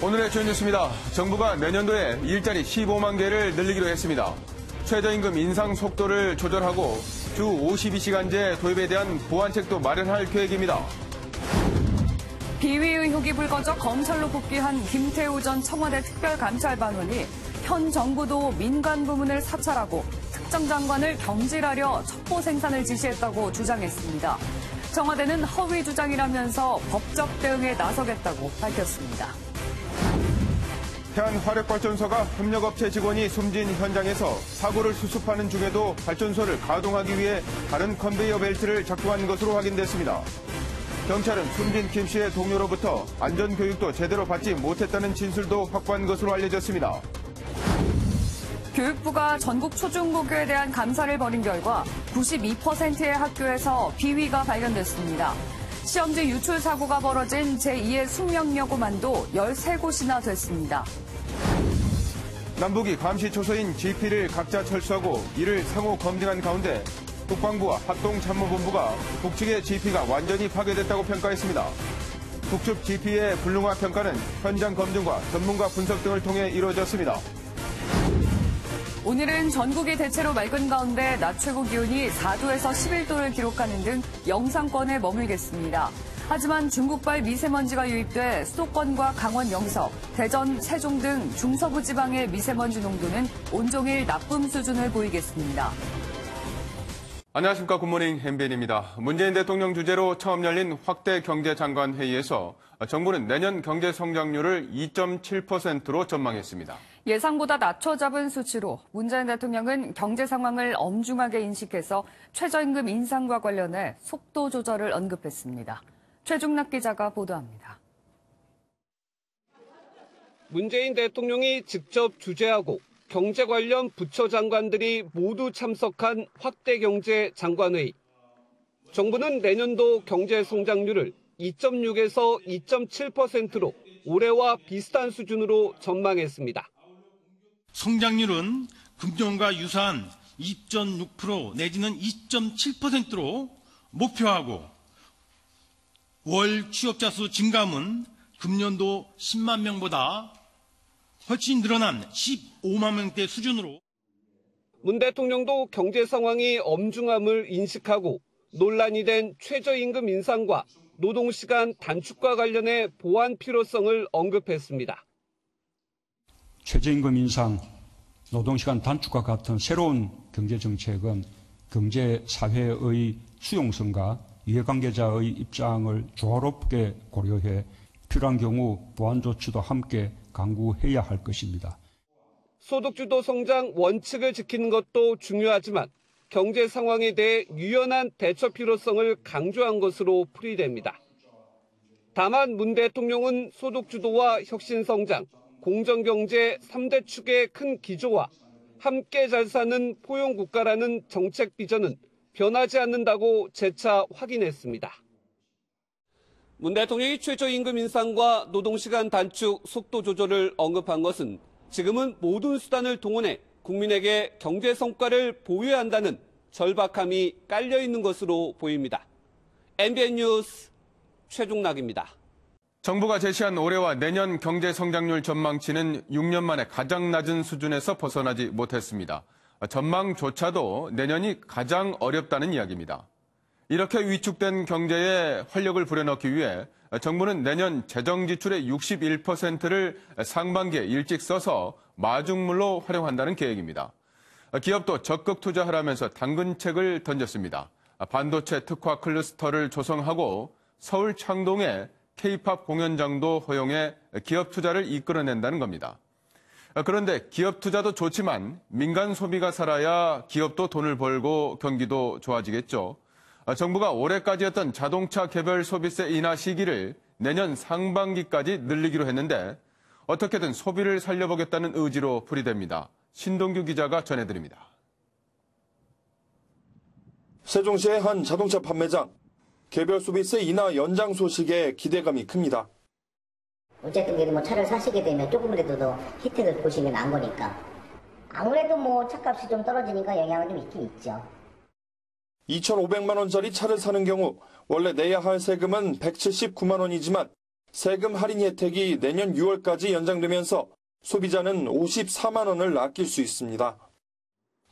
오늘의 주요 뉴스입니다. 정부가 내년도에 일자리 15만 개를 늘리기로 했습니다. 최저임금 인상 속도를 조절하고 주 52시간제 도입에 대한 보완책도 마련할 계획입니다. 비위 의혹이 불거져 검찰로 복귀한 김태우 전 청와대 특별감찰반원이 현 정부도 민간 부문을 사찰하고 특정 장관을 경질하려 첩보 생산을 지시했다고 주장했습니다. 청와대는 허위 주장이라면서 법적 대응에 나서겠다고 밝혔습니다. 태안화력발전소가 협력업체 직원이 숨진 현장에서 사고를 수습하는 중에도 발전소를 가동하기 위해 다른 컨베이어 벨트를 작동한 것으로 확인됐습니다. 경찰은 숨진 김 씨의 동료로부터 안전교육도 제대로 받지 못했다는 진술도 확보한 것으로 알려졌습니다. 교육부가 전국 초중고교에 대한 감사를 벌인 결과 92%의 학교에서 비위가 발견됐습니다. 시험지 유출 사고가 벌어진 제2의 숙명여고만도 13곳이나 됐습니다. 남북이 감시 초소인 GP를 각자 철수하고 이를 상호 검증한 가운데 국방부와 합동참모본부가 북측의 GP가 완전히 파괴됐다고 평가했습니다. 북측 GP의 불능화 평가는 현장 검증과 전문가 분석 등을 통해 이루어졌습니다. 오늘은 전국이 대체로 맑은 가운데 낮 최고 기온이 4도에서 11도를 기록하는 등 영상권에 머물겠습니다. 하지만 중국발 미세먼지가 유입돼 수도권과 강원 영서, 대전, 세종 등 중서부 지방의 미세먼지 농도는 온종일 나쁨 수준을 보이겠습니다. 안녕하십니까. 굿모닝 MBN입니다. 문재인 대통령 주재로 처음 열린 확대 경제장관 회의에서 정부는 내년 경제 성장률을 2.7%로 전망했습니다. 예상보다 낮춰 잡은 수치로 문재인 대통령은 경제 상황을 엄중하게 인식해서 최저임금 인상과 관련해 속도 조절을 언급했습니다. 최중락 기자가 보도합니다. 문재인 대통령이 직접 주재하고 경제 관련 부처 장관들이 모두 참석한 확대 경제 장관회의. 정부는 내년도 경제 성장률을 2.6에서 2.7%로 올해와 비슷한 수준으로 전망했습니다. 성장률은 금년과 유사한 2.6% 내지는 2.7%로 목표하고 월 취업자 수 증감은 금년도 10만 명보다 훨씬 늘어난 15만 명대 수준으로. 문 대통령도 경제 상황이 엄중함을 인식하고 논란이 된 최저임금 인상과 노동시간 단축과 관련해 보완 필요성을 언급했습니다. 최저임금 인상, 노동시간 단축과 같은 새로운 경제정책은 경제사회의 수용성과 이해관계자의 입장을 조화롭게 고려해 필요한 경우 보완 조치도 함께 강구해야 할 것입니다. 소득주도 성장 원칙을 지키는 것도 중요하지만 경제 상황에 대해 유연한 대처 필요성을 강조한 것으로 풀이됩니다. 다만 문 대통령은 소득주도와 혁신성장, 공정경제 3대 축의 큰 기조와 함께 잘 사는 포용국가라는 정책 비전은 변하지 않는다고 재차 확인했습니다. 문 대통령이 최저임금 인상과 노동시간 단축 속도 조절을 언급한 것은 지금은 모든 수단을 동원해 국민에게 경제 성과를 보여야 한다는 절박함이 깔려 있는 것으로 보입니다. MBN 뉴스 최중락입니다. 정부가 제시한 올해와 내년 경제 성장률 전망치는 6년 만에 가장 낮은 수준에서 벗어나지 못했습니다. 전망조차도 내년이 가장 어렵다는 이야기입니다. 이렇게 위축된 경제에 활력을 불어넣기 위해 정부는 내년 재정 지출의 61%를 상반기에 일찍 써서 마중물로 활용한다는 계획입니다. 기업도 적극 투자하라면서 당근책을 던졌습니다. 반도체 특화 클러스터를 조성하고 서울 창동에 K-팝 공연장도 허용해 기업 투자를 이끌어낸다는 겁니다. 그런데 기업 투자도 좋지만 민간 소비가 살아야 기업도 돈을 벌고 경기도 좋아지겠죠. 정부가 올해까지였던 자동차 개별 소비세 인하 시기를 내년 상반기까지 늘리기로 했는데 어떻게든 소비를 살려보겠다는 의지로 풀이됩니다. 신동규 기자가 전해드립니다. 세종시의 한 자동차 판매장. 개별 소비세 인하 연장 소식에 기대감이 큽니다. 어쨌든 그래도 차를 사시게 되면 조금이라도 더 혜택을 보시면 안 거니까. 아무래도 차값이 좀 떨어지니까 영향은 좀 있긴 있죠. 2,500만 원짜리 차를 사는 경우 원래 내야 할 세금은 179만 원이지만 세금 할인 혜택이 내년 6월까지 연장되면서 소비자는 54만 원을 아낄 수 있습니다.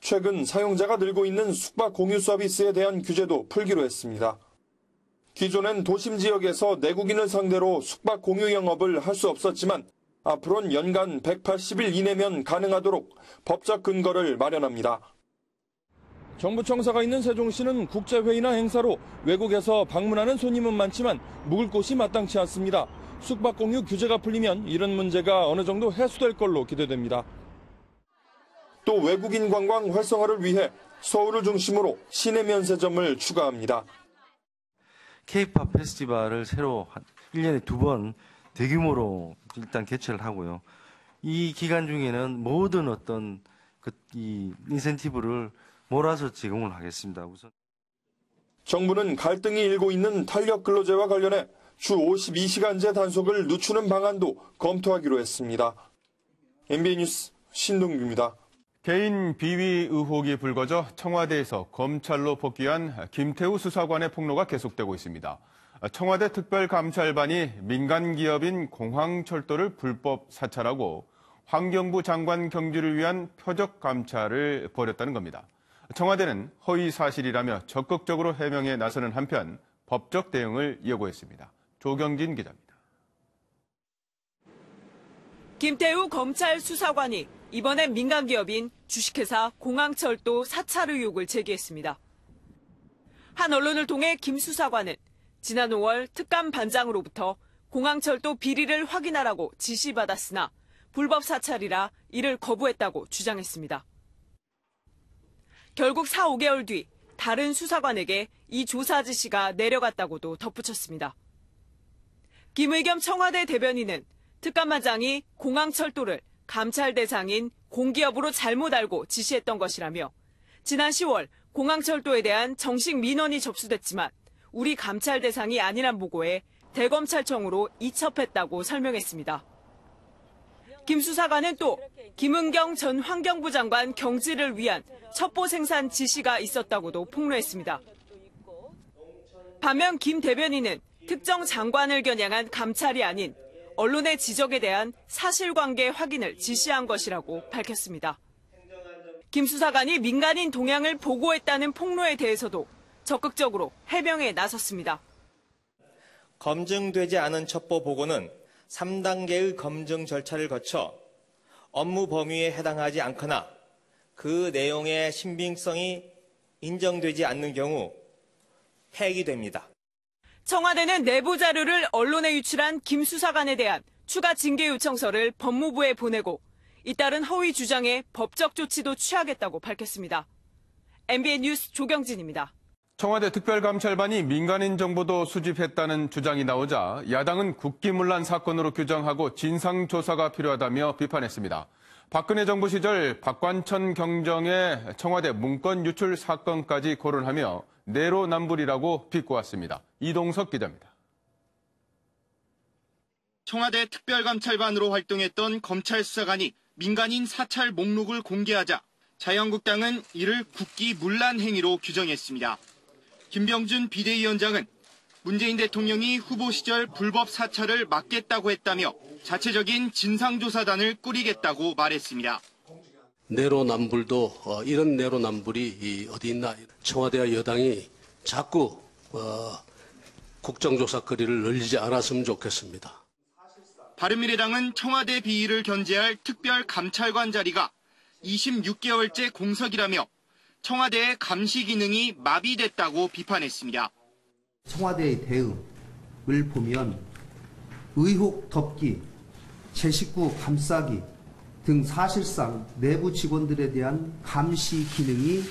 최근 사용자가 늘고 있는 숙박 공유 서비스에 대한 규제도 풀기로 했습니다. 기존엔 도심 지역에서 내국인을 상대로 숙박 공유 영업을 할 수 없었지만 앞으로는 연간 180일 이내면 가능하도록 법적 근거를 마련합니다. 정부 청사가 있는 세종시는 국제회의나 행사로 외국에서 방문하는 손님은 많지만 묵을 곳이 마땅치 않습니다. 숙박 공유 규제가 풀리면 이런 문제가 어느 정도 해소될 걸로 기대됩니다. 또 외국인 관광 활성화를 위해 서울을 중심으로 시내 면세점을 추가합니다. K-팝 페스티벌을 새로 1년에 2번 대규모로 일단 개최를 하고요. 이 기간 중에는 모든 어떤 이 인센티브를 몰아서 제공을 하겠습니다. 우선 정부는 갈등이 일고 있는 탄력 근로제와 관련해 주 52시간제 단속을 늦추는 방안도 검토하기로 했습니다. MBN 뉴스 신동규입니다. 개인 비위 의혹이 불거져 청와대에서 검찰로 복귀한 김태우 수사관의 폭로가 계속되고 있습니다. 청와대 특별감찰반이 민간 기업인 공항철도를 불법 사찰하고 환경부 장관 경질을 위한 표적 감찰을 벌였다는 겁니다. 청와대는 허위 사실이라며 적극적으로 해명에 나서는 한편 법적 대응을 예고했습니다. 조경진 기자입니다. 김태우 검찰 수사관이 이번엔 민간 기업인 주식회사 공항철도 사찰 의혹을 제기했습니다. 한 언론을 통해 김 수사관은 지난 5월 특감 반장으로부터 공항철도 비리를 확인하라고 지시받았으나 불법 사찰이라 이를 거부했다고 주장했습니다. 결국 4, 5개월 뒤 다른 수사관에게 이 조사 지시가 내려갔다고도 덧붙였습니다. 김의겸 청와대 대변인은 특감반장이 공항철도를 감찰 대상인 공기업으로 잘못 알고 지시했던 것이라며 지난 10월 공항철도에 대한 정식 민원이 접수됐지만 우리 감찰 대상이 아니란 보고에 대검찰청으로 이첩했다고 설명했습니다. 김 수사관은 또 김은경 전 환경부 장관 경질을 위한 첩보 생산 지시가 있었다고도 폭로했습니다. 반면 김 대변인은 특정 장관을 겨냥한 감찰이 아닌 언론의 지적에 대한 사실관계 확인을 지시한 것이라고 밝혔습니다. 김 수사관이 민간인 동향을 보고했다는 폭로에 대해서도 적극적으로 해명에 나섰습니다. 검증되지 않은 첩보 보고는 3단계의 검증 절차를 거쳐 업무 범위에 해당하지 않거나 그 내용의 신빙성이 인정되지 않는 경우 폐기됩니다. 청와대는 내부 자료를 언론에 유출한 김 수사관에 대한 추가 징계 요청서를 법무부에 보내고 잇따른 허위 주장에 법적 조치도 취하겠다고 밝혔습니다. MBN 뉴스 조경진입니다. 청와대 특별감찰반이 민간인 정보도 수집했다는 주장이 나오자 야당은 국기문란 사건으로 규정하고 진상조사가 필요하다며 비판했습니다. 박근혜 정부 시절 박관천 경정의 청와대 문건 유출 사건까지 거론하며 내로남불이라고 비꼬았습니다. 이동석 기자입니다. 청와대 특별감찰반으로 활동했던 검찰 수사관이 민간인 사찰 목록을 공개하자 자유한국당은 이를 국기문란 행위로 규정했습니다. 김병준 비대위원장은 문재인 대통령이 후보 시절 불법 사찰을 막겠다고 했다며 자체적인 진상조사단을 꾸리겠다고 말했습니다. 내로남불도 이런 내로남불이 어디 있나. 청와대와 여당이 자꾸 국정조사거리를 늘리지 않았으면 좋겠습니다. 바른미래당은 청와대 비위를 견제할 특별감찰관 자리가 26개월째 공석이라며 청와대의 감시 기능이 마비됐다고 비판했습니다. 청와대의 대응을 보면 의혹 덮기, 제 식구 감싸기 등 사실상 내부 직원들에 대한 감시 기능이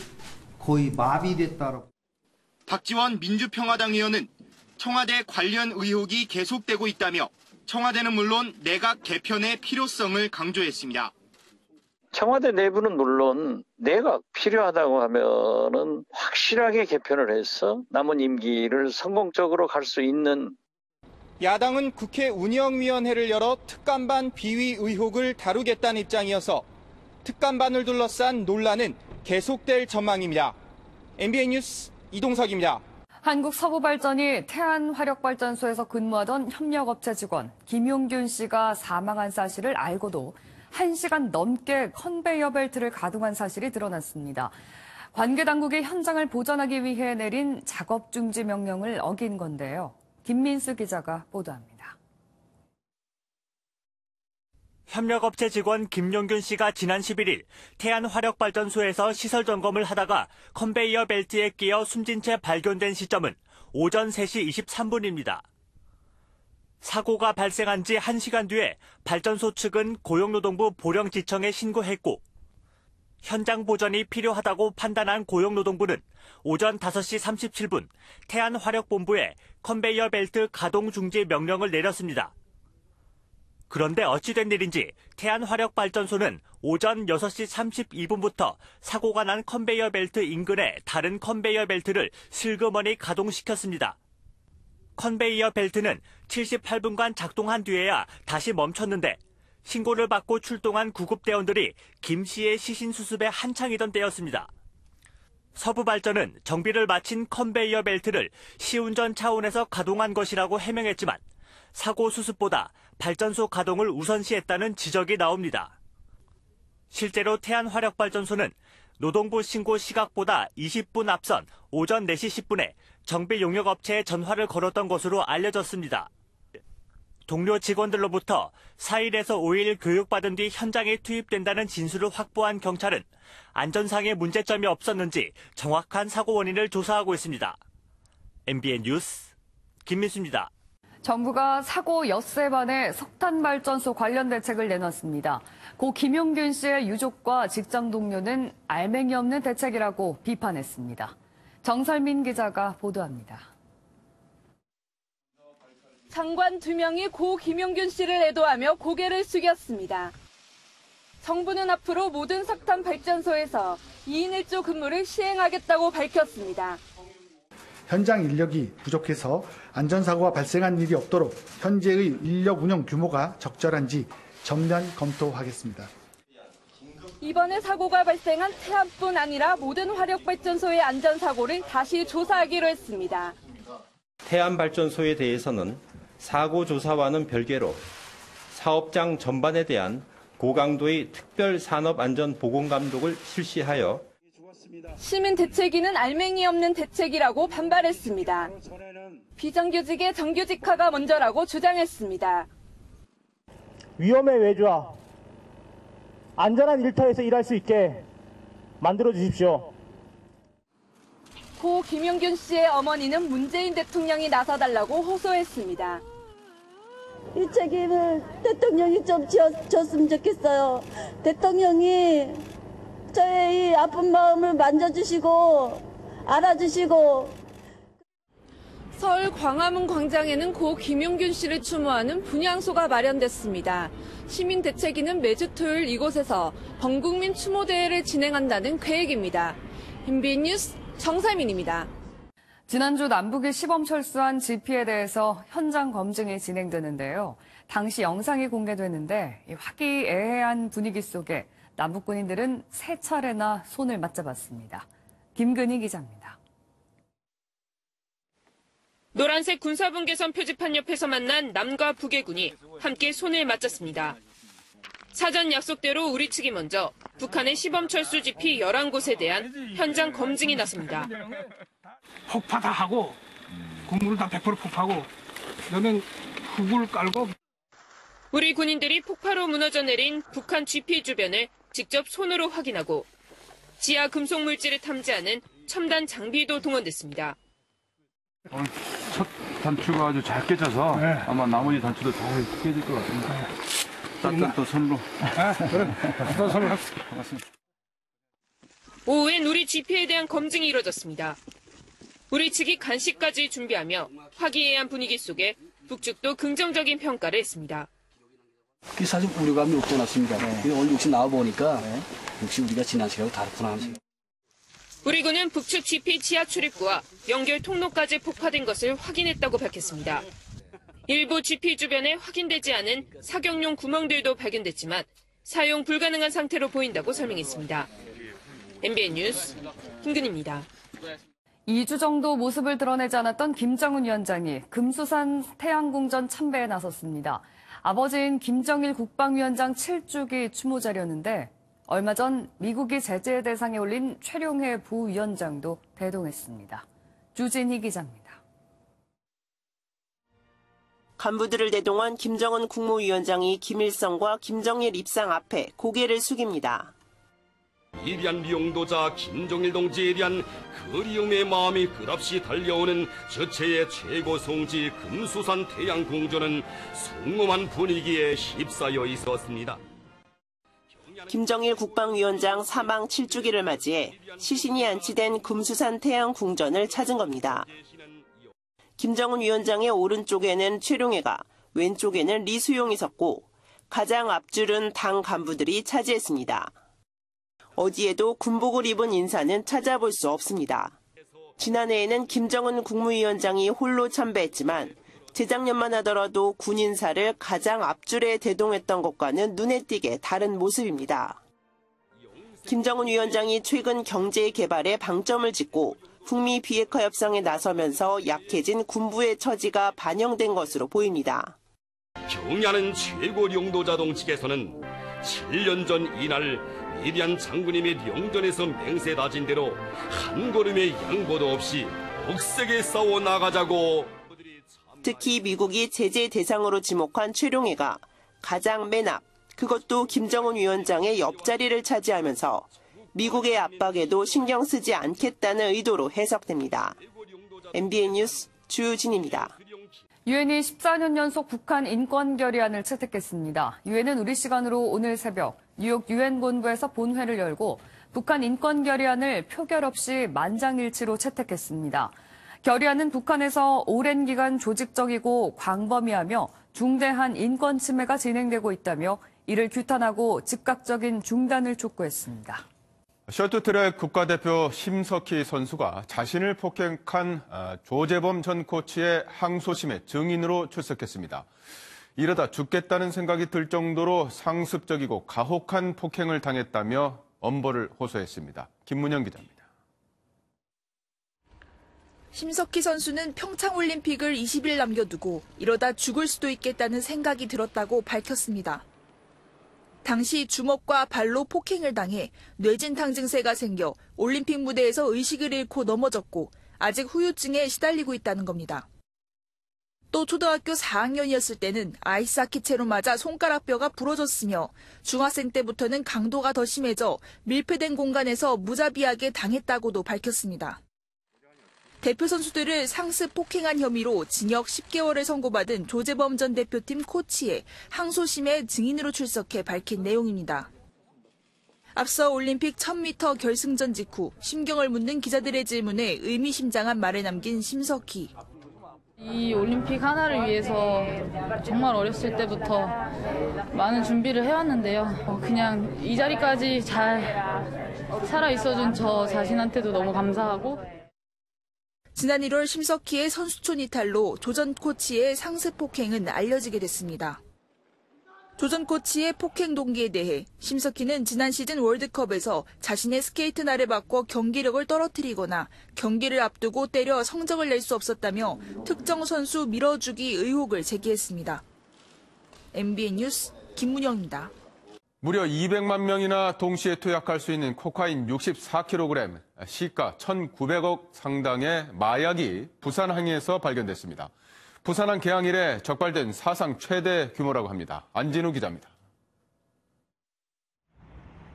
거의 마비됐다라고. 박지원 민주평화당 의원은 청와대 관련 의혹이 계속되고 있다며 청와대는 물론 내각 개편의 필요성을 강조했습니다. 청와대 내부는 물론 내각 필요하다고 하면은 확실하게 개편을 해서 남은 임기를 성공적으로 갈 수 있는. 야당은 국회 운영위원회를 열어 특감반 비위 의혹을 다루겠다는 입장이어서 특감반을 둘러싼 논란은 계속될 전망입니다. MBN 뉴스 이동석입니다. 한국서부발전이 태안화력발전소에서 근무하던 협력업체 직원 김용균 씨가 사망한 사실을 알고도 1시간 넘게 컨베이어 벨트를 가동한 사실이 드러났습니다. 관계 당국이 현장을 보전하기 위해 내린 작업 중지 명령을 어긴 건데요. 김민수 기자가 보도합니다. 협력업체 직원 김용균 씨가 지난 11일 태안화력발전소에서 시설 점검을 하다가 컨베이어 벨트에 끼어 숨진 채 발견된 시점은 오전 3시 23분입니다. 사고가 발생한 지 1시간 뒤에 발전소 측은 고용노동부 보령지청에 신고했고 현장 보전이 필요하다고 판단한 고용노동부는 오전 5시 37분 태안화력본부에 컨베이어 벨트 가동 중지 명령을 내렸습니다. 그런데 어찌된 일인지 태안화력발전소는 오전 6시 32분부터 사고가 난 컨베이어 벨트 인근에 다른 컨베이어 벨트를 슬그머니 가동시켰습니다. 컨베이어 벨트는 78분간 작동한 뒤에야 다시 멈췄는데 신고를 받고 출동한 구급대원들이 김 씨의 시신 수습에 한창이던 때였습니다. 서부발전은 정비를 마친 컨베이어 벨트를 시운전 차원에서 가동한 것이라고 해명했지만 사고 수습보다 발전소 가동을 우선시했다는 지적이 나옵니다. 실제로 태안화력발전소는 노동부 신고 시각보다 20분 앞선 오전 4시 10분에 정비 용역업체에 전화를 걸었던 것으로 알려졌습니다. 동료 직원들로부터 4일에서 5일 교육받은 뒤 현장에 투입된다는 진술을 확보한 경찰은 안전상의 문제점이 없었는지 정확한 사고 원인을 조사하고 있습니다. MBN 뉴스 김민수입니다. 정부가 사고 엿새 만에 석탄발전소 관련 대책을 내놨습니다. 고 김용균 씨의 유족과 직장 동료는 알맹이 없는 대책이라고 비판했습니다. 정설민 기자가 보도합니다. 장관 2명이 고 김용균 씨를 애도하며 고개를 숙였습니다. 정부는 앞으로 모든 석탄 발전소에서 2인 1조 근무를 시행하겠다고 밝혔습니다. 현장 인력이 부족해서 안전사고가 발생한 일이 없도록 현재의 인력 운영 규모가 적절한지 전면 검토하겠습니다. 이번에 사고가 발생한 태안뿐 아니라 모든 화력발전소의 안전사고를 다시 조사하기로 했습니다. 태안발전소에 대해서는 사고 조사와는 별개로 사업장 전반에 대한 고강도의 특별 산업안전보건감독을 실시하여 시민 대책위는 알맹이 없는 대책이라고 반발했습니다. 비정규직의 정규직화가 먼저라고 주장했습니다. 위험의 외주와 안전한 일터에서 일할 수 있게 만들어 주십시오. 고 김용균 씨의 어머니는 문재인 대통령이 나서달라고 호소했습니다. 이 책임을 대통령이 좀 졌으면 좋겠어요. 대통령이 저의 이 아픈 마음을 만져주시고 알아주시고. 서울 광화문 광장에는 고 김용균 씨를 추모하는 분향소가 마련됐습니다. 시민대책위는 매주 토요일 이곳에서 범국민 추모대회를 진행한다는 계획입니다. MBN 뉴스 정사민입니다. 지난주 남북이 시범 철수한 GP에 대해서 현장 검증이 진행되는데요. 당시 영상이 공개됐는데 화기애애한 분위기 속에 남북 군인들은 3차례나 손을 맞잡았습니다. 김근희 기자입니다. 노란색 군사분계선 표지판 옆에서 만난 남과 북의 군이 함께 손을 맞잡습니다. 사전 약속대로 우리 측이 먼저 북한의 시범철수 GP 11곳에 대한 현장 검증이 나섭니다. 폭파 다 하고 국물을 다 100% 폭파하고 그다음에 흙을 깔고 우리 군인들이 폭파로 무너져 내린 북한 GP 주변을 직접 손으로 확인하고 지하 금속 물질을 탐지하는 첨단 장비도 동원됐습니다. 오늘 첫 단추가 아주 잘 깨져서 아마 나머지 단추도 잘 깨질 것 같습니다. 따뜻한 또 손으로. 또 손으로 반갑습니다. 오후엔 우리 GP에 대한 검증이 이뤄졌습니다. 우리 측이 간식까지 준비하며 화기애애한 분위기 속에 북측도 긍정적인 평가를 했습니다. 사실 우려감이 없고 났습니다. 오늘 역시 나와보니까 역시 우리가 지난 시간하고 다르구나. 우리 군은 북측 GP 지하 출입구와 연결 통로까지 폭파된 것을 확인했다고 밝혔습니다. 일부 GP 주변에 확인되지 않은 사격용 구멍들도 발견됐지만 사용 불가능한 상태로 보인다고 설명했습니다. MBN 뉴스 김근희입니다. 2주 정도 모습을 드러내지 않았던 김정은 위원장이 금수산 태양궁전 참배에 나섰습니다. 아버지인 김정일 국방위원장 7주기 추모 자료였는데 얼마 전 미국이 제재 대상에 올린 최룡해 부위원장도 대동했습니다. 주진희 기자입니다. 간부들을 대동한 김정은 국무위원장이 김일성과 김정일 입상 앞에 고개를 숙입니다. 위대한 용도자 김정일 동지에 대한 그리움의 마음이 끝없이 달려오는 저체의 최고 성지 금수산 태양궁전은 숭엄한 분위기에 휩싸여 있었습니다. 김정일 국방위원장 사망 7주기를 맞이해 시신이 안치된 금수산 태양궁전을 찾은 겁니다. 김정은 위원장의 오른쪽에는 최룡해가, 왼쪽에는 리수용이 섰고 가장 앞줄은 당 간부들이 차지했습니다. 어디에도 군복을 입은 인사는 찾아볼 수 없습니다. 지난해에는 김정은 국무위원장이 홀로 참배했지만 재작년만 하더라도 군 인사를 가장 앞줄에 대동했던 것과는 눈에 띄게 다른 모습입니다. 김정은 위원장이 최근 경제 개발에 방점을 짓고 북미 비핵화 협상에 나서면서 약해진 군부의 처지가 반영된 것으로 보입니다. 경야는 최고 용도자 동측에서는 7년 전 이날 위대한 장군님의 영전에서 맹세 다진 대로 한 걸음의 양보도 없이 억세게 싸워 나가자고. 특히 미국이 제재 대상으로 지목한 최룡해가 가장 맨 앞, 그것도 김정은 위원장의 옆자리를 차지하면서 미국의 압박에도 신경 쓰지 않겠다는 의도로 해석됩니다. MBN 뉴스 주진입니다. 유엔이 14년 연속 북한 인권 결의안을 채택했습니다. 유엔은 우리 시간으로 오늘 새벽 뉴욕 유엔 본부에서 본회를 열고 북한 인권 결의안을 표결 없이 만장일치로 채택했습니다. 결의안은 북한에서 오랜 기간 조직적이고 광범위하며 중대한 인권 침해가 진행되고 있다며 이를 규탄하고 즉각적인 중단을 촉구했습니다. 셔틀트랙 국가대표 심석희 선수가 자신을 폭행한 조재범 전 코치의 항소심에 증인으로 출석했습니다. 이러다 죽겠다는 생각이 들 정도로 상습적이고 가혹한 폭행을 당했다며 엄벌을 호소했습니다. 김문영 기자입니다. 심석희 선수는 평창올림픽을 20일 남겨두고 이러다 죽을 수도 있겠다는 생각이 들었다고 밝혔습니다. 당시 주먹과 발로 폭행을 당해 뇌진탕 증세가 생겨 올림픽 무대에서 의식을 잃고 넘어졌고 아직 후유증에 시달리고 있다는 겁니다. 또 초등학교 4학년이었을 때는 아이스하키채로 맞아 손가락뼈가 부러졌으며 중학생 때부터는 강도가 더 심해져 밀폐된 공간에서 무자비하게 당했다고도 밝혔습니다. 대표 선수들을 상습 폭행한 혐의로 징역 10개월을 선고받은 조재범 전 대표팀 코치의 항소심에 증인으로 출석해 밝힌 내용입니다. 앞서 올림픽 1000m 결승전 직후 심경을 묻는 기자들의 질문에 의미심장한 말을 남긴 심석희. 이 올림픽 하나를 위해서 정말 어렸을 때부터 많은 준비를 해왔는데요. 그냥 이 자리까지 잘 살아있어준 저 자신한테도 너무 감사하고. 지난 1월 심석희의 선수촌 이탈로 조 전 코치의 상습 폭행은 알려지게 됐습니다. 조 전 코치의 폭행 동기에 대해 심석희는 지난 시즌 월드컵에서 자신의 스케이트 날을 바꿔 경기력을 떨어뜨리거나 경기를 앞두고 때려 성적을 낼 수 없었다며 특정 선수 밀어주기 의혹을 제기했습니다. MBN 뉴스 김문영입니다. 무려 200만 명이나 동시에 투약할 수 있는 코카인 64kg, 시가 1,900억 상당의 마약이 부산항에서 발견됐습니다. 부산항 개항 이래 적발된 사상 최대 규모라고 합니다. 안진우 기자입니다.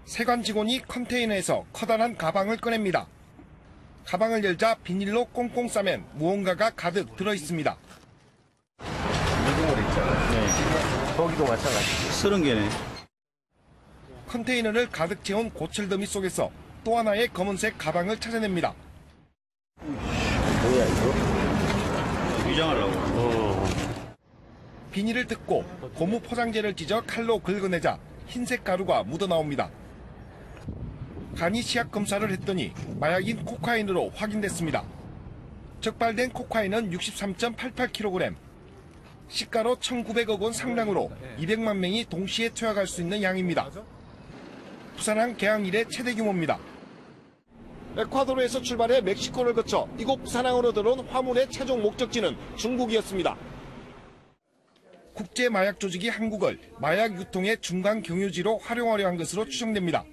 세관 직원이 컨테이너에서 커다란 가방을 꺼냅니다. 가방을 열자 비닐로 꽁꽁 싸면 무언가가 가득 들어있습니다. 미국으로 있잖아요. 네. 거기도 마찬가지죠. 30개네. 컨테이너를 가득 채운 고철더미 속에서 또 하나의 검은색 가방을 찾아냅니다. 뭐야 이거? 위장하려고. 비닐을 뜯고 고무 포장재를 찢어 칼로 긁어내자 흰색 가루가 묻어나옵니다. 간이 시약 검사를 했더니 마약인 코카인으로 확인됐습니다. 적발된 코카인은 63.88kg, 시가로 1,900억 원 상당으로 200만 명이 동시에 투약할 수 있는 양입니다. 부산항 개항 이래 최대 규모입니다. 에콰도르에서 출발해 멕시코를 거쳐 이곳 부산항으로 들어온 화물의 최종 목적지는 중국이었습니다. 국제 마약 조직이 한국을 마약 유통의 중간 경유지로 활용하려 한 것으로 추정됩니다.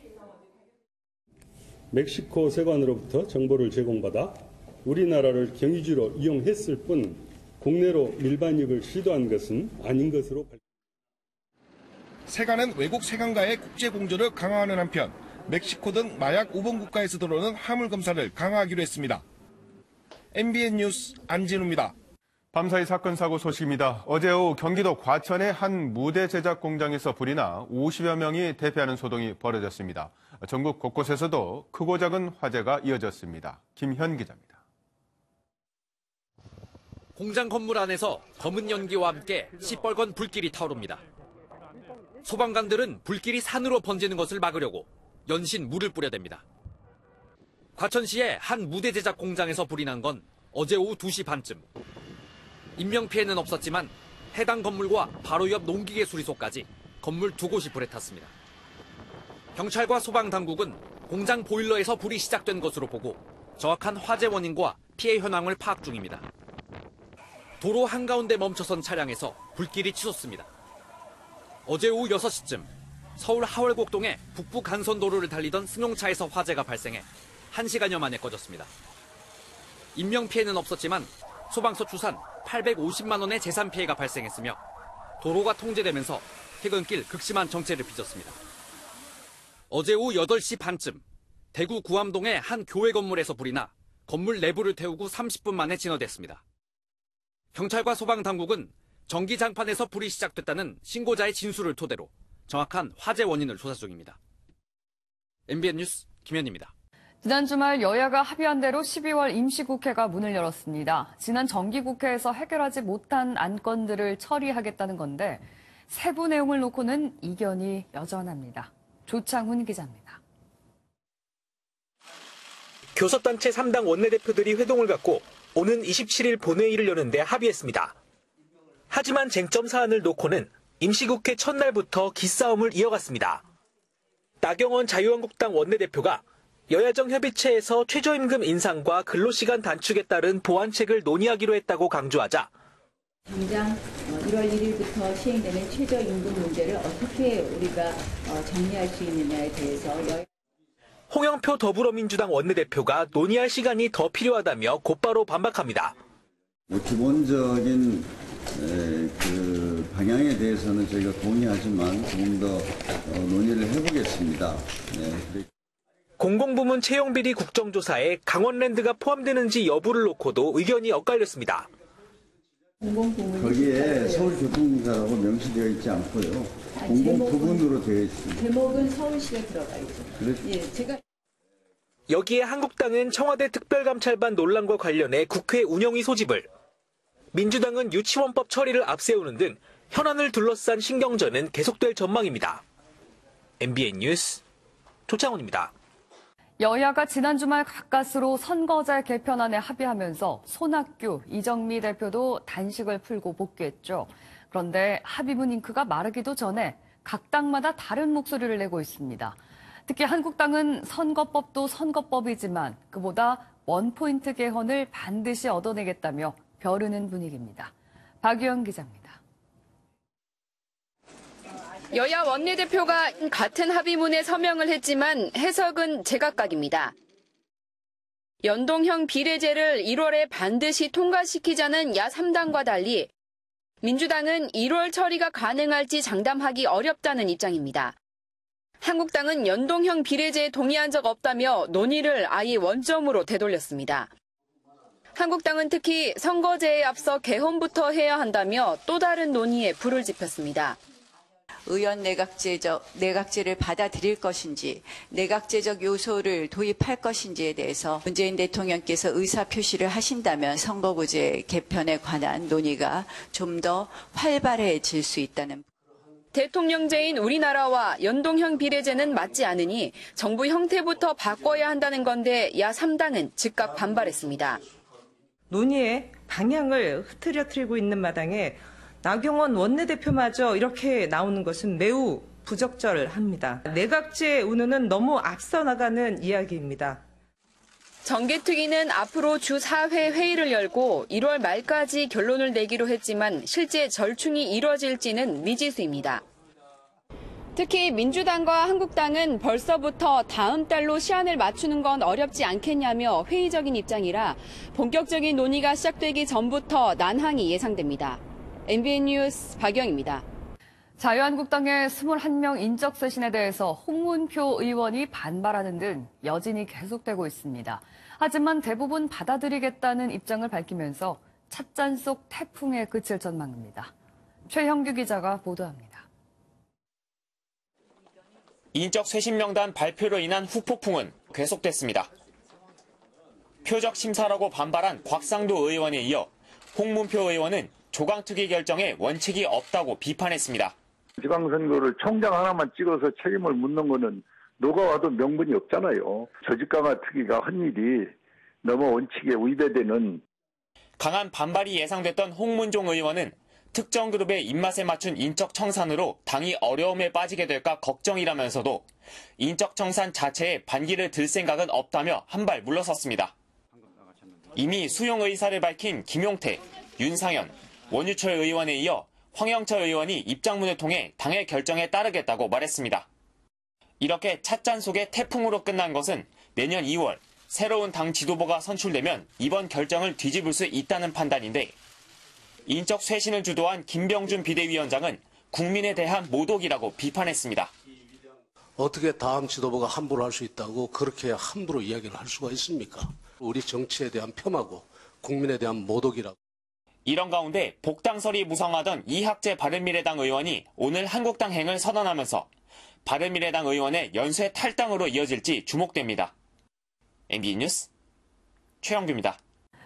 멕시코 세관으로부터 정보를 제공받아 우리나라를 경유지로 이용했을 뿐 국내로 밀반 유입을 시도한 것은 아닌 것으로 밝혔습니다. 세관은 외국 세관과의 국제 공조를 강화하는 한편 멕시코 등 마약 우번 국가에서 들어오는 화물 검사를 강화하기로 했습니다. MBN 뉴스 안진우입니다. 밤사이 사건 사고 소식입니다. 어제 오후 경기도 과천의 한 무대 제작 공장에서 불이 나 50여 명이 대피하는 소동이 벌어졌습니다. 전국 곳곳에서도 크고 작은 화재가 이어졌습니다. 김현 기자입니다. 공장 건물 안에서 검은 연기와 함께 시뻘건 불길이 타오릅니다. 소방관들은 불길이 산으로 번지는 것을 막으려고 연신 물을 뿌려댑니다. 과천시의 한 무대 제작 공장에서 불이 난 건 어제 오후 2시 반쯤. 인명피해는 없었지만 해당 건물과 바로 옆 농기계 수리소까지 건물 2곳이 불에 탔습니다. 경찰과 소방당국은 공장 보일러에서 불이 시작된 것으로 보고 정확한 화재 원인과 피해 현황을 파악 중입니다. 도로 한가운데 멈춰선 차량에서 불길이 치솟습니다. 어제 오후 6시쯤 서울 하월곡동의 북부 간선도로를 달리던 승용차에서 화재가 발생해 1시간여 만에 꺼졌습니다. 인명피해는 없었지만 소방서 추산 850만 원의 재산 피해가 발생했으며 도로가 통제되면서 퇴근길 극심한 정체를 빚었습니다. 어제 오후 8시 반쯤 대구 구암동의 한 교회 건물에서 불이 나 건물 내부를 태우고 30분 만에 진화됐습니다. 경찰과 소방당국은 전기장판에서 불이 시작됐다는 신고자의 진술을 토대로 정확한 화재 원인을 조사 중입니다. MBN 뉴스 김현입니다. 지난 주말 여야가 합의한 대로 12월 임시국회가 문을 열었습니다. 지난 정기국회에서 해결하지 못한 안건들을 처리하겠다는 건데 세부 내용을 놓고는 이견이 여전합니다. 조창훈 기자입니다. 교섭단체 3당 원내대표들이 회동을 갖고 오는 27일 본회의를 여는데 합의했습니다. 하지만 쟁점 사안을 놓고는 임시국회 첫날부터 기싸움을 이어갔습니다. 나경원 자유한국당 원내대표가 여야정 협의체에서 최저임금 인상과 근로시간 단축에 따른 보완책을 논의하기로 했다고 강조하자 당장 1월 1일부터 시행되는 최저임금 문제를 어떻게 우리가 정리할 수 있느냐에 대해서 홍영표 더불어민주당 원내대표가 논의할 시간이 더 필요하다며 곧바로 반박합니다. 기본적인 그 방향에 대해서는 저희가 동의하지만 조금 더 논의를 해보겠습니다. 네. 공공부문 채용비리 국정조사에 강원랜드가 포함되는지 여부를 놓고도 의견이 엇갈렸습니다. 거기에 서울교통공사라고 명시되어 있지 않고요. 공공부문으로 되어 있습니다. 제목은 서울시가 들어가 있죠. 예, 여기에 한국당은 청와대 특별감찰반 논란과 관련해 국회 운영위 소집을, 민주당은 유치원법 처리를 앞세우는 등 현안을 둘러싼 신경전은 계속될 전망입니다. MBN 뉴스 조창훈입니다. 여야가 지난 주말 가까스로 선거제 개편안에 합의하면서 손학규, 이정미 대표도 단식을 풀고 복귀했죠. 그런데 합의문 잉크가 마르기도 전에 각 당마다 다른 목소리를 내고 있습니다. 특히 한국당은 선거법도 선거법이지만 그보다 원포인트 개헌을 반드시 얻어내겠다며 벼르는 분위기입니다. 박유영 기자입니다. 여야 원내대표가 같은 합의문에 서명을 했지만 해석은 제각각입니다. 연동형 비례제를 1월에 반드시 통과시키자는 야 3당과 달리 민주당은 1월 처리가 가능할지 장담하기 어렵다는 입장입니다. 한국당은 연동형 비례제에 동의한 적 없다며 논의를 아예 원점으로 되돌렸습니다. 한국당은 특히 선거제에 앞서 개헌부터 해야 한다며 또 다른 논의에 불을 지폈습니다. 의원 내각제를 받아들일 것인지, 내각제적 요소를 도입할 것인지에 대해서 문재인 대통령께서 의사표시를 하신다면 선거구제 개편에 관한 논의가 좀 더 활발해질 수 있다는. 대통령제인 우리나라와 연동형 비례제는 맞지 않으니 정부 형태부터 바꿔야 한다는 건데 야 3당은 즉각 반발했습니다. 논의의 방향을 흐트러뜨리고 있는 마당에 나경원 원내대표마저 이렇게 나오는 것은 매우 부적절합니다. 내각제 운운은 너무 앞서 나가는 이야기입니다. 정개특위는 앞으로 주 4회 회의를 열고 1월 말까지 결론을 내기로 했지만 실제 절충이 이뤄질지는 미지수입니다. 특히 민주당과 한국당은 벌써부터 다음 달로 시한을 맞추는 건 어렵지 않겠냐며 회의적인 입장이라 본격적인 논의가 시작되기 전부터 난항이 예상됩니다. MBN 뉴스 박영입니다. 자유한국당의 21명 인적 쇄신에 대해서 홍문표 의원이 반발하는 등 여진이 계속되고 있습니다. 하지만 대부분 받아들이겠다는 입장을 밝히면서 찻잔 속 태풍에 그칠 전망입니다. 최형규 기자가 보도합니다. 인적 쇄신 명단 발표로 인한 후폭풍은 계속됐습니다. 표적 심사라고 반발한 곽상도 의원에 이어 홍문표 의원은 조강특위 결정에 원칙이 없다고 비판했습니다. 지방선거를 총장 하나만 찍어서 책임을 묻는 거는 누가 와도 명분이 없잖아요. 조직강화 특위가 한 일이 너무 원칙에 위배되는. 강한 반발이 예상됐던 홍문종 의원은 특정 그룹의 입맛에 맞춘 인적 청산으로 당이 어려움에 빠지게 될까 걱정이라면서도 인적 청산 자체에 반기를 들 생각은 없다며 한 발 물러섰습니다. 이미 수용 의사를 밝힌 김용태, 윤상현, 원유철 의원에 이어 황영철 의원이 입장문을 통해 당의 결정에 따르겠다고 말했습니다. 이렇게 찻잔 속의 태풍으로 끝난 것은 내년 2월 새로운 당 지도부가 선출되면 이번 결정을 뒤집을 수 있다는 판단인데 인적 쇄신을 주도한 김병준 비대위원장은 국민에 대한 모독이라고 비판했습니다. 어떻게 다음 지도부가 함부로 할 수 있다고 그렇게 함부로 이야기를 할 수가 있습니까? 우리 정치에 대한 폄하고 국민에 대한 모독이라고. 이런 가운데 복당설이 무성하던 이학재 바른미래당 의원이 오늘 한국당행을 선언하면서 바른미래당 의원의 연쇄 탈당으로 이어질지 주목됩니다. MBN 뉴스 최영규입니다.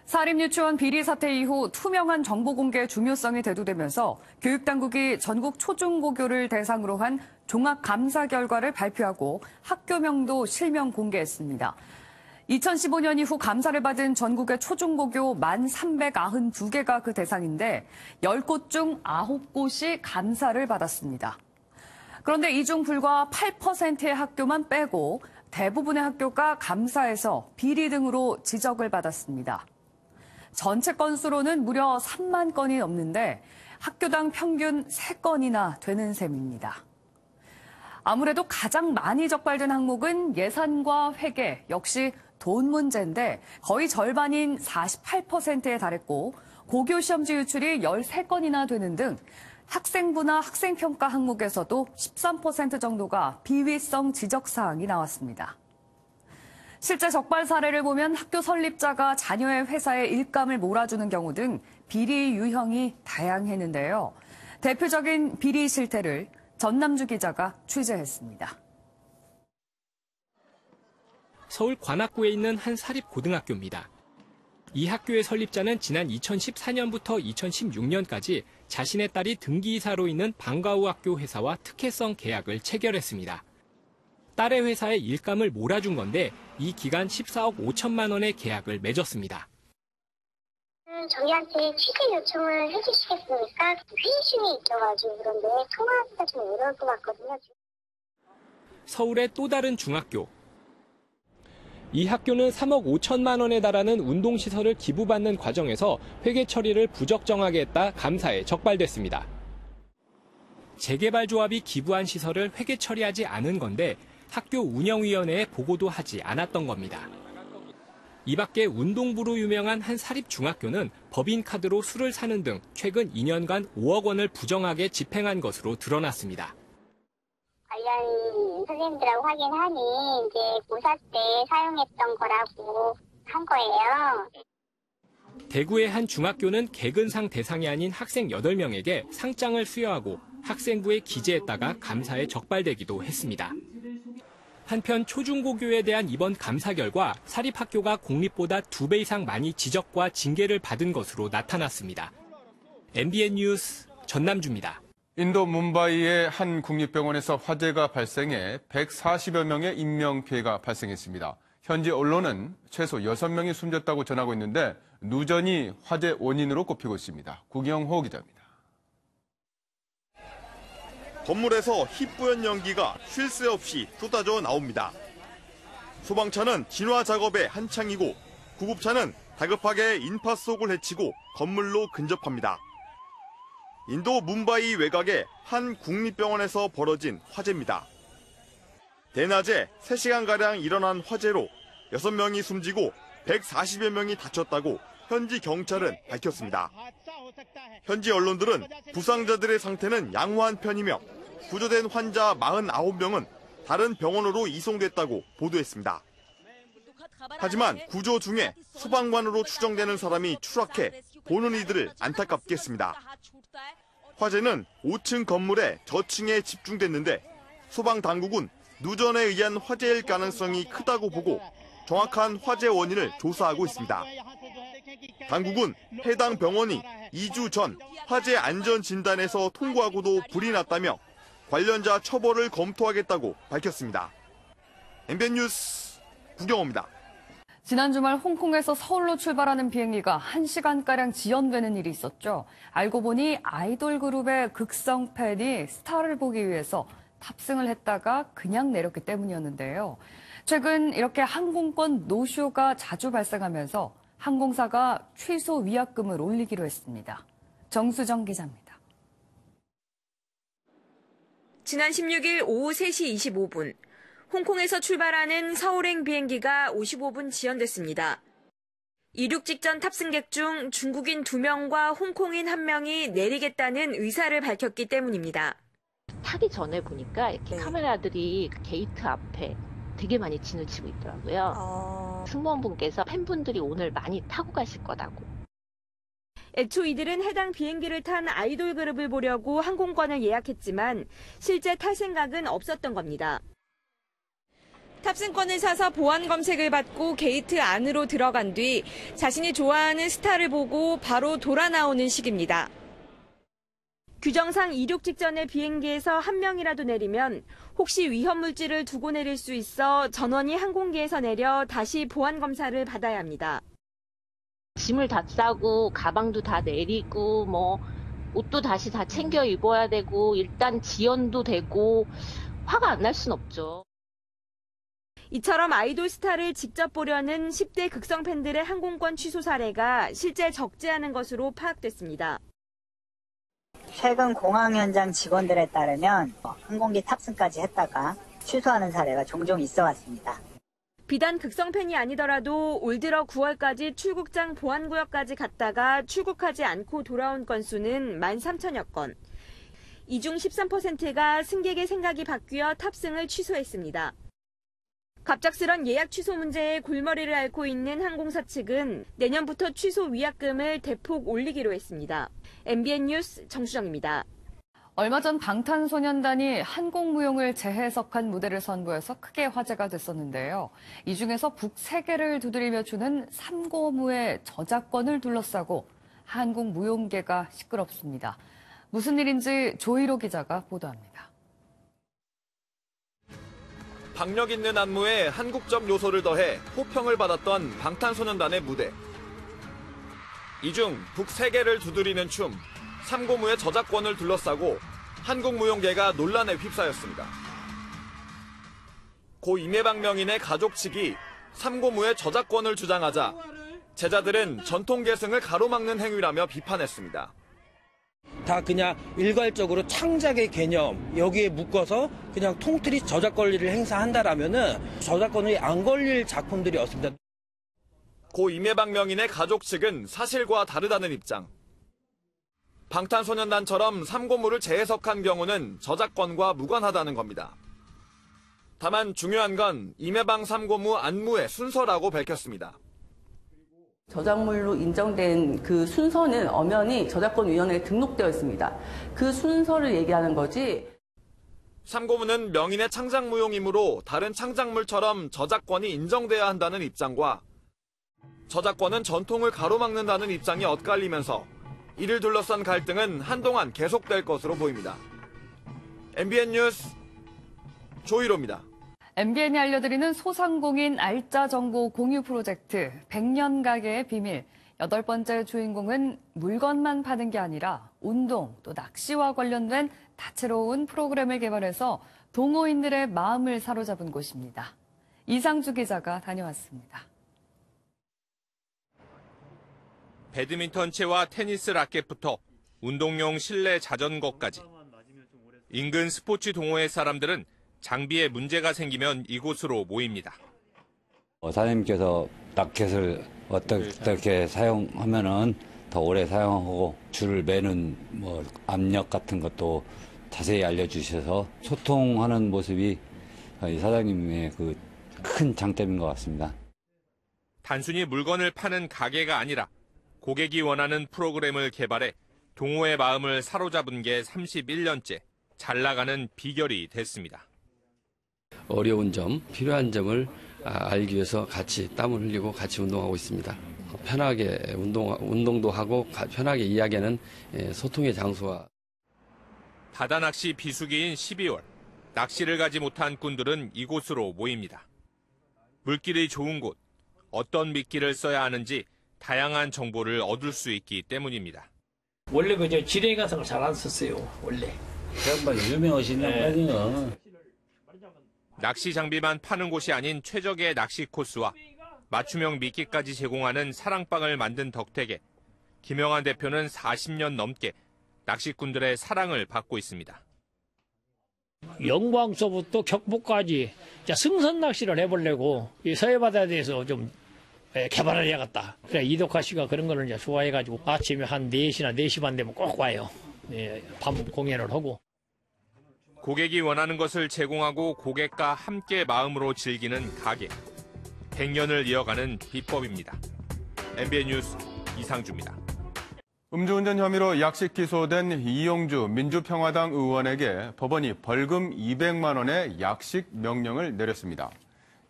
사립유치원 비리 사태 이후 투명한 정보 공개 중요성이 대두되면서 교육당국이 전국 초중고교를 대상으로 한 종합감사 결과를 발표하고 학교명도 실명 공개했습니다. 2015년 이후 감사를 받은 전국의 초중고교 1,392개가 그 대상인데 10곳 중 9곳이 감사를 받았습니다. 그런데 이 중 불과 8%의 학교만 빼고 대부분의 학교가 감사에서 비리 등으로 지적을 받았습니다. 전체 건수로는 무려 3만 건이 넘는데 학교당 평균 3건이나 되는 셈입니다. 아무래도 가장 많이 적발된 항목은 예산과 회계, 역시 돈 문제인데 거의 절반인 48%에 달했고 고교 시험지 유출이 13건이나 되는 등 학생부나 학생평가 항목에서도 13% 정도가 비위성 지적사항이 나왔습니다. 실제 적발 사례를 보면 학교 설립자가 자녀의 회사에 일감을 몰아주는 경우 등 비리 유형이 다양했는데요. 대표적인 비리 실태를 전남주 기자가 취재했습니다. 서울 관악구에 있는 한 사립고등학교입니다. 이 학교의 설립자는 지난 2014년부터 2016년까지 자신의 딸이 등기이사로 있는 방과후 학교 회사와 특혜성 계약을 체결했습니다. 딸의 회사에 일감을 몰아준 건데 이 기간 14억 5천만 원의 계약을 맺었습니다. 저희한테 취재 요청을 해주시겠습니까? 회의중에 있어가지고 그런데 통화하기가 좀 어려울 것 같거든요. 서울의 또 다른 중학교. 이 학교는 3억 5천만 원에 달하는 운동시설을 기부받는 과정에서 회계 처리를 부적정하게 했다 감사에 적발됐습니다. 재개발조합이 기부한 시설을 회계 처리하지 않은 건데 학교 운영위원회에 보고도 하지 않았던 겁니다. 이 밖에 운동부로 유명한 한 사립중학교는 법인카드로 술을 사는 등 최근 2년간 5억 원을 부정하게 집행한 것으로 드러났습니다. 관련 선생님들하고 확인하니 이제 고사 때 사용했던 거라고 한 거예요. 대구의 한 중학교는 개근상 대상이 아닌 학생 8명에게 상장을 수여하고 학생부에 기재했다가 감사에 적발되기도 했습니다. 한편 초중고교에 대한 이번 감사 결과 사립학교가 공립보다 2배 이상 많이 지적과 징계를 받은 것으로 나타났습니다. MBN 뉴스 전남주입니다. 인도 뭄바이의 한 국립병원에서 화재가 발생해 140여 명의 인명피해가 발생했습니다. 현지 언론은 최소 6명이 숨졌다고 전하고 있는데 누전이 화재 원인으로 꼽히고 있습니다. 구경호 기자입니다. 건물에서 희뿌연 연기가 쉴 새 없이 쏟아져 나옵니다. 소방차는 진화 작업에 한창이고 구급차는 다급하게 인파 속을 헤치고 건물로 근접합니다. 인도 뭄바이 외곽의 한 국립병원에서 벌어진 화재입니다. 대낮에 3시간가량 일어난 화재로 6명이 숨지고 140여 명이 다쳤다고 현지 경찰은 밝혔습니다. 현지 언론들은 부상자들의 상태는 양호한 편이며 구조된 환자 49명은 다른 병원으로 이송됐다고 보도했습니다. 하지만 구조 중에 소방관으로 추정되는 사람이 추락해 보는 이들을 안타깝게 했습니다. 화재는 5층 건물의 저층에 집중됐는데 소방당국은 누전에 의한 화재일 가능성이 크다고 보고 정확한 화재 원인을 조사하고 있습니다. 당국은 해당 병원이 2주 전 화재 안전 진단에서 통과하고도 불이 났다며 관련자 처벌을 검토하겠다고 밝혔습니다. MBN 뉴스 구경호입니다. 지난 주말 홍콩에서 서울로 출발하는 비행기가 1시간가량 지연되는 일이 있었죠. 알고 보니 아이돌 그룹의 극성 팬이 스타를 보기 위해서 탑승을 했다가 그냥 내렸기 때문이었는데요. 최근 이렇게 항공권 노쇼가 자주 발생하면서 항공사가 취소 위약금을 올리기로 했습니다. 정수정 기자입니다. 지난 16일 오후 3시 25분, 홍콩에서 출발하는 서울행 비행기가 55분 지연됐습니다. 이륙 직전 탑승객 중 중국인 2명과 홍콩인 1명이 내리겠다는 의사를 밝혔기 때문입니다. 타기 전에 보니까 이렇게 카메라들이 게이트 앞에 되게 많이 진을 치고 있더라고요. 승무원분께서 팬분들이 오늘 많이 타고 가실 거라고. 애초 이들은 해당 비행기를 탄 아이돌 그룹을 보려고 항공권을 예약했지만 실제 탈 생각은 없었던 겁니다. 탑승권을 사서 보안 검색을 받고 게이트 안으로 들어간 뒤 자신이 좋아하는 스타를 보고 바로 돌아 나오는 식입니다. 규정상 이륙 직전에 비행기에서 1명이라도 내리면 혹시 위험물질을 두고 내릴 수 있어 전원이 항공기에서 내려 다시 보안 검사를 받아야 합니다. 짐을 다 싸고 가방도 다 내리고 옷도 다시 다 챙겨 입어야 되고 일단 지연도 되고 화가 안 날 순 없죠. 이처럼 아이돌 스타를 직접 보려는 10대 극성 팬들의 항공권 취소 사례가 실제 적지 않은 것으로 파악됐습니다. 최근 공항 현장 직원들에 따르면 항공기 탑승까지 했다가 취소하는 사례가 종종 있어 왔습니다. 비단 극성 팬이 아니더라도 올 들어 9월까지 출국장 보안구역까지 갔다가 출국하지 않고 돌아온 건수는 13,000여 건. 이 중 13%가 승객의 생각이 바뀌어 탑승을 취소했습니다. 갑작스런 예약 취소 문제에 골머리를 앓고 있는 항공사 측은 내년부터 취소 위약금을 대폭 올리기로 했습니다. MBN 뉴스 정수정입니다. 얼마 전 방탄소년단이 한국무용을 재해석한 무대를 선보여서 크게 화제가 됐었는데요. 이 중에서 북세계를 두드리며 추는 삼고무의 저작권을 둘러싸고 한국무용계가 시끄럽습니다. 무슨 일인지 조희로 기자가 보도합니다. 박력 있는 안무에 한국적 요소를 더해 호평을 받았던 방탄소년단의 무대. 이 중 북세계를 두드리는 춤, 삼고무의 저작권을 둘러싸고 한국 무용계가 논란에 휩싸였습니다. 고 임해방 명인의 가족 측이 삼고무의 저작권을 주장하자 제자들은 전통 계승을 가로막는 행위라며 비판했습니다. 다 그냥 일괄적으로 창작의 개념 여기에 묶어서 그냥 통틀이 저작 권리를 행사한다라면은 저작권이 안 걸릴 작품들이 없습니다. 고 임해방 명인의 가족 측은 사실과 다르다는 입장. 방탄소년단처럼 삼고무를 재해석한 경우는 저작권과 무관하다는 겁니다. 다만 중요한 건 임해방 삼고무 안무의 순서라고 밝혔습니다. 저작물로 인정된 그 순서는 엄연히 저작권위원회에 등록되어 있습니다. 그 순서를 얘기하는 거지. 삼고무는 명인의 창작무용이므로 다른 창작물처럼 저작권이 인정돼야 한다는 입장과 저작권은 전통을 가로막는다는 입장이 엇갈리면서 이를 둘러싼 갈등은 한동안 계속될 것으로 보입니다. MBN 뉴스 조희로입니다. MBN이 알려드리는 소상공인 알짜 정보 공유 프로젝트 100년 가게의 비밀. 8번째 주인공은 물건만 파는 게 아니라 운동 또 낚시와 관련된 다채로운 프로그램을 개발해서 동호인들의 마음을 사로잡은 곳입니다. 이상주 기자가 다녀왔습니다. 배드민턴채와 테니스 라켓부터 운동용 실내 자전거까지. 인근 스포츠 동호회 사람들은 장비에 문제가 생기면 이곳으로 모입니다. 사장님께서 라켓을 어떻게 사용하면은 더 오래 사용하고 줄을 매는 압력 같은 것도 자세히 알려주셔서 소통하는 모습이 이 사장님의 그 큰 장점인 것 같습니다. 단순히 물건을 파는 가게가 아니라 고객이 원하는 프로그램을 개발해 동호회 마음을 사로잡은 게 31년째 잘 나가는 비결이 됐습니다. 어려운 점, 필요한 점을 알기 위해서 같이 땀을 흘리고 같이 운동하고 있습니다. 편하게 운동도 하고 편하게 이야기하는 소통의 장소와 바다낚시 비수기인 12월, 낚시를 가지 못한 꾼들은 이곳으로 모입니다. 물길이 좋은 곳, 어떤 미끼를 써야 하는지 다양한 정보를 얻을 수 있기 때문입니다. 원래 그저 지뢰 같은 걸 잘 안 썼어요, 원래. 정말 유명하신 양반이요. 낚시 장비만 파는 곳이 아닌 최적의 낚시 코스와 맞춤형 미끼까지 제공하는 사랑방을 만든 덕택에 김영환 대표는 40년 넘게 낚시꾼들의 사랑을 받고 있습니다. 영광서부터 격포까지 승선 낚시를 해보려고 이 서해바다에 대해서 좀 개발을 해야겠다. 그래 이덕화 씨가 그런 거를 이제 좋아해가지고 아침에 한 4시나 4시 반 되면 꼭 와요. 밤 공연을 하고. 고객이 원하는 것을 제공하고 고객과 함께 마음으로 즐기는 가게. 100년을 이어가는 비법입니다. MBN 뉴스 이상주입니다. 음주운전 혐의로 약식 기소된 이용주 민주평화당 의원에게 법원이 벌금 200만 원의 약식 명령을 내렸습니다.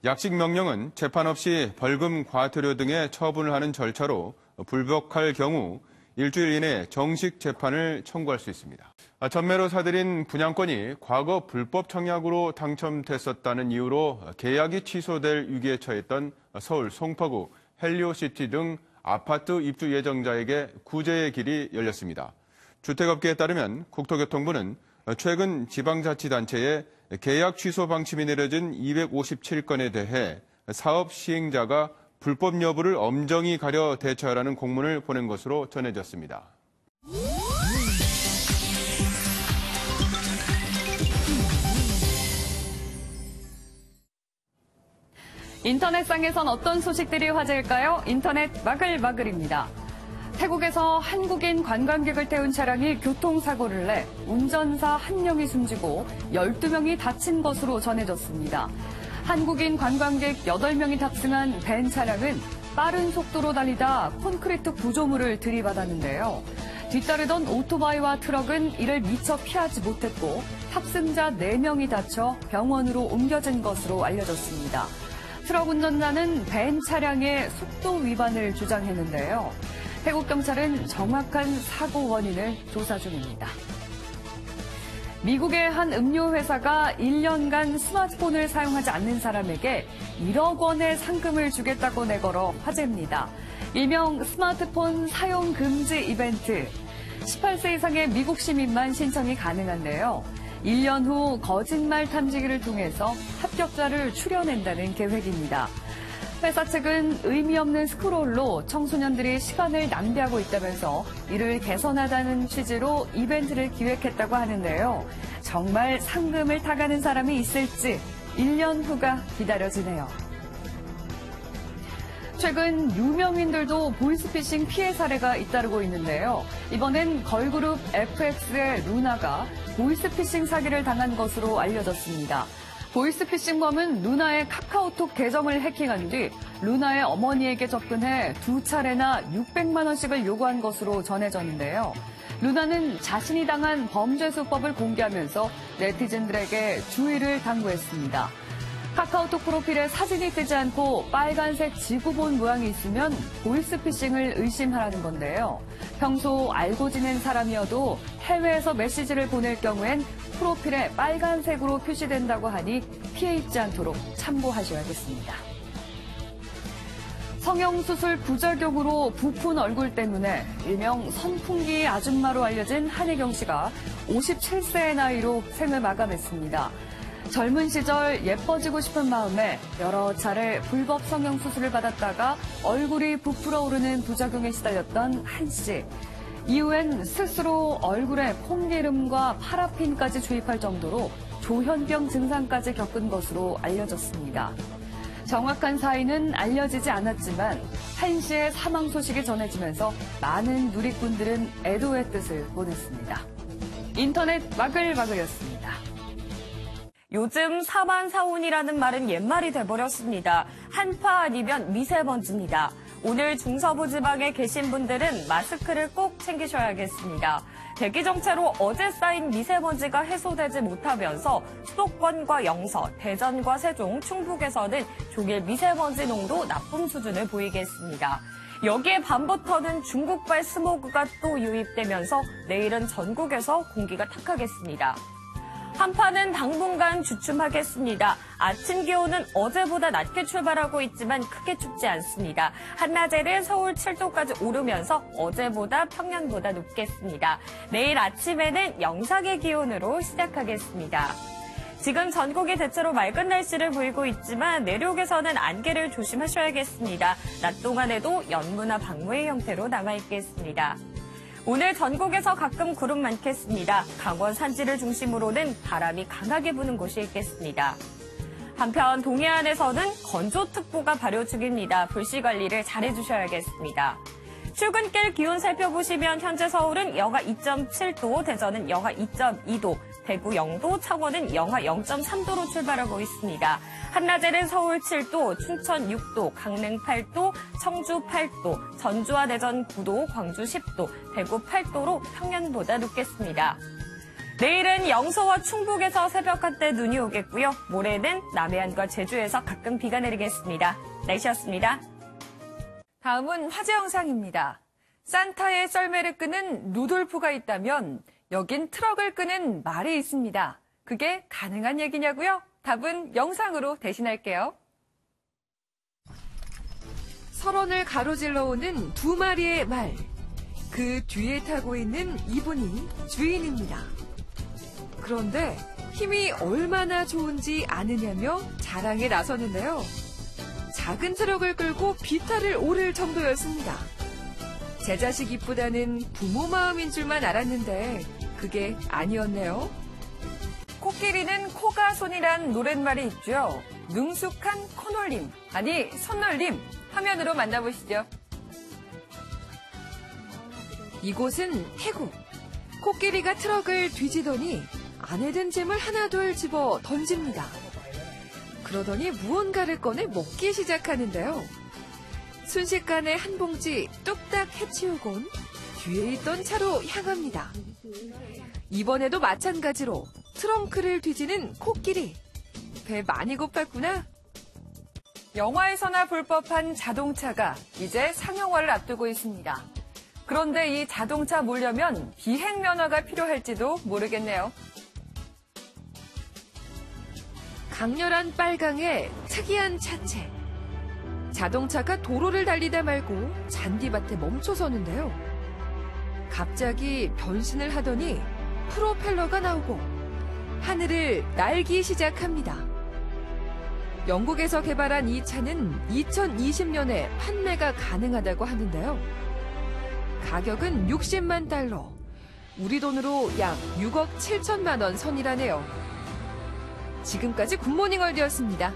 약식 명령은 재판 없이 벌금 과태료 등의 처분을 하는 절차로 불복할 경우 일주일 이내 정식 재판을 청구할 수 있습니다. 전매로 사들인 분양권이 과거 불법 청약으로 당첨됐었다는 이유로 계약이 취소될 위기에 처했던 서울 송파구 헬리오시티 등 아파트 입주 예정자에게 구제의 길이 열렸습니다. 주택업계에 따르면 국토교통부는 최근 지방자치단체에 계약 취소 방침이 내려진 257건에 대해 사업 시행자가 불법 여부를 엄정히 가려 대처하라는 공문을 보낸 것으로 전해졌습니다. 인터넷상에선 어떤 소식들이 화제일까요? 인터넷 마글마글입니다. 태국에서 한국인 관광객을 태운 차량이 교통사고를 내 운전사 1명이 숨지고 12명이 다친 것으로 전해졌습니다. 한국인 관광객 8명이 탑승한 벤 차량은 빠른 속도로 달리다 콘크리트 구조물을 들이받았는데요. 뒤따르던 오토바이와 트럭은 이를 미처 피하지 못했고 탑승자 4명이 다쳐 병원으로 옮겨진 것으로 알려졌습니다. 트럭 운전자는 벤 차량의 속도 위반을 주장했는데요. 태국 경찰은 정확한 사고 원인을 조사 중입니다. 미국의 한 음료 회사가 1년간 스마트폰을 사용하지 않는 사람에게 1억 원의 상금을 주겠다고 내걸어 화제입니다. 일명 스마트폰 사용 금지 이벤트. 18세 이상의 미국 시민만 신청이 가능한데요. 1년 후 거짓말 탐지기를 통해서 합격자를 추려낸다는 계획입니다. 회사 측은 의미 없는 스크롤로 청소년들이 시간을 낭비하고 있다면서 이를 개선하다는 취지로 이벤트를 기획했다고 하는데요. 정말 상금을 타가는 사람이 있을지 1년 후가 기다려지네요. 최근 유명인들도 보이스피싱 피해 사례가 잇따르고 있는데요. 이번엔 걸그룹 FX의 루나가 보이스피싱 사기를 당한 것으로 알려졌습니다. 보이스피싱범은 루나의 카카오톡 계정을 해킹한 뒤 루나의 어머니에게 접근해 2차례나 600만 원씩을 요구한 것으로 전해졌는데요. 루나는 자신이 당한 범죄 수법을 공개하면서 네티즌들에게 주의를 당부했습니다. 카카오톡 프로필에 사진이 뜨지 않고 빨간색 지구본 모양이 있으면 보이스피싱을 의심하라는 건데요. 평소 알고 지낸 사람이어도 해외에서 메시지를 보낼 경우엔 프로필에 빨간색으로 표시된다고 하니 피해 입지 않도록 참고하셔야겠습니다. 성형수술 부작용으로 부푼 얼굴 때문에 일명 선풍기 아줌마로 알려진 한혜경 씨가 57세의 나이로 생을 마감했습니다. 젊은 시절 예뻐지고 싶은 마음에 여러 차례 불법 성형수술을 받았다가 얼굴이 부풀어 오르는 부작용에 시달렸던 한 씨. 이후엔 스스로 얼굴에 콩기름과 파라핀까지 주입할 정도로 조현병 증상까지 겪은 것으로 알려졌습니다. 정확한 사인은 알려지지 않았지만 한 씨의 사망 소식이 전해지면서 많은 누리꾼들은 애도의 뜻을 보냈습니다. 인터넷 마글마글이었습니다. 요즘 사반사운이라는 말은 옛말이 돼버렸습니다. 한파 아니면 미세먼지입니다. 오늘 중서부 지방에 계신 분들은 마스크를 꼭 챙기셔야겠습니다. 대기 정체로 어제 쌓인 미세먼지가 해소되지 못하면서 수도권과 영서, 대전과 세종, 충북에서는 종일 미세먼지 농도 나쁨 수준을 보이겠습니다. 여기에 밤부터는 중국발 스모그가 또 유입되면서 내일은 전국에서 공기가 탁하겠습니다. 한파는 당분간 주춤하겠습니다. 아침 기온은 어제보다 낮게 출발하고 있지만 크게 춥지 않습니다. 한낮에는 서울 7도까지 오르면서 어제보다 평년보다 높겠습니다. 내일 아침에는 영상의 기온으로 시작하겠습니다. 지금 전국이 대체로 맑은 날씨를 보이고 있지만 내륙에서는 안개를 조심하셔야겠습니다. 낮 동안에도 연무나 방무의 형태로 남아있겠습니다. 오늘 전국에서 가끔 구름 많겠습니다. 강원 산지를 중심으로는 바람이 강하게 부는 곳이 있겠습니다. 한편 동해안에서는 건조특보가 발효 중입니다. 불씨 관리를 잘해주셔야겠습니다. 출근길 기온 살펴보시면 현재 서울은 영하 2.7도, 대전은 영하 2.2도, 대구 0도, 창원은 영하 0.3도로 출발하고 있습니다. 한낮에는 서울 7도, 춘천 6도, 강릉 8도, 청주 8도, 전주와 대전 9도, 광주 10도, 대구 8도로 평년보다 높겠습니다. 내일은 영서와 충북에서 새벽 한때 눈이 오겠고요. 모레는 남해안과 제주에서 가끔 비가 내리겠습니다. 날씨였습니다. 다음은 화제 영상입니다. 산타의 썰매를 끄는 루돌프가 있다면 여긴 트럭을 끄는 말이 있습니다. 그게 가능한 얘기냐고요? 답은 영상으로 대신할게요. 설원을 가로질러 오는 두 마리의 말. 그 뒤에 타고 있는 이분이 주인입니다. 그런데 힘이 얼마나 좋은지 아느냐며 자랑에 나서는데요. 작은 트럭을 끌고 비탈을 오를 정도였습니다. 제 자식 이쁘다는 부모 마음인 줄만 알았는데 그게 아니었네요. 코끼리는 코가 손이란 노랫말이 있죠. 능숙한 코놀림, 아니 손놀림, 화면으로 만나보시죠. 이곳은 태국. 코끼리가 트럭을 뒤지더니 안에 든 짐을 하나둘 집어 던집니다. 그러더니 무언가를 꺼내 먹기 시작하는데요. 순식간에 한 봉지 뚝딱 해치우곤 뒤에 있던 차로 향합니다. 이번에도 마찬가지로 트렁크를 뒤지는 코끼리. 배 많이 고팠구나. 영화에서나 볼 법한 자동차가 이제 상용화를 앞두고 있습니다. 그런데 이 자동차 몰려면 비행면허가 필요할지도 모르겠네요. 강렬한 빨강에 특이한 차체. 자동차가 도로를 달리다 말고 잔디밭에 멈춰서는데요. 갑자기 변신을 하더니 프로펠러가 나오고 하늘을 날기 시작합니다. 영국에서 개발한 이 차는 2020년에 판매가 가능하다고 하는데요. 가격은 60만 달러, 우리 돈으로 약 6억 7천만 원 선이라네요. 지금까지 굿모닝 월드였습니다.